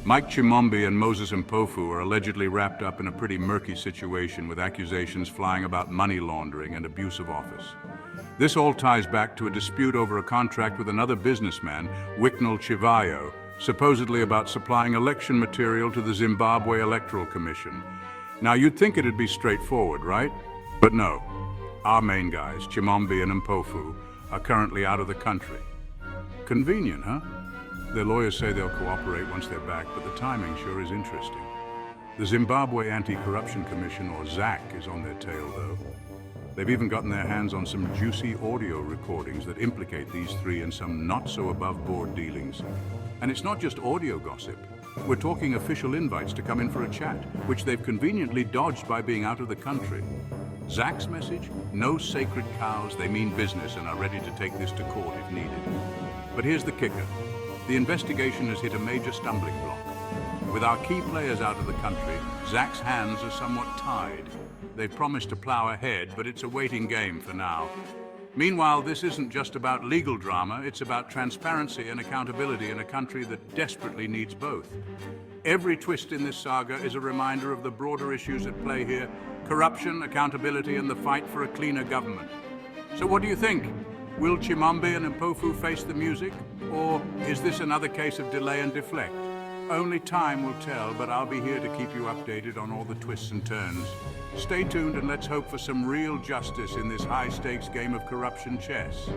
Mike Chimombi and Moses Mpofu are allegedly wrapped up in a pretty murky situation with accusations flying about money laundering and abuse of office. This all ties back to a dispute over a contract with another businessman, Chivhayo, supposedly about supplying election material to the Zimbabwe Electoral Commission. Now, you'd think it'd be straightforward, right? But no. Our main guys, Chimombi and Mpofu, are currently out of the country. Convenient, huh? Their lawyers say they'll cooperate once they're back, but the timing sure is interesting. The Zimbabwe Anti-Corruption Commission, or Sabc, is on their tail, though. They've even gotten their hands on some juicy audio recordings that implicate these three in some not-so-above-board dealings. And it's not just audio gossip. We're talking official invites to come in for a chat, which they've conveniently dodged by being out of the country. Sabc's message? No sacred cows, they mean business and are ready to take this to court if needed. But here's the kicker. The investigation has hit a major stumbling block. With our key players out of the country, Sabc's hands are somewhat tied. They've promised to plow ahead, but it's a waiting game for now. Meanwhile, this isn't just about legal drama, it's about transparency and accountability in a country that desperately needs both. Every twist in this saga is a reminder of the broader issues at play here: corruption, accountability, and the fight for a cleaner government. So what do you think? Will Chimombi and Mpofu face the music? Or is this another case of delay and deflect? Only time will tell, but I'll be here to keep you updated on all the twists and turns. Stay tuned and let's hope for some real justice in this high-stakes game of corruption chess.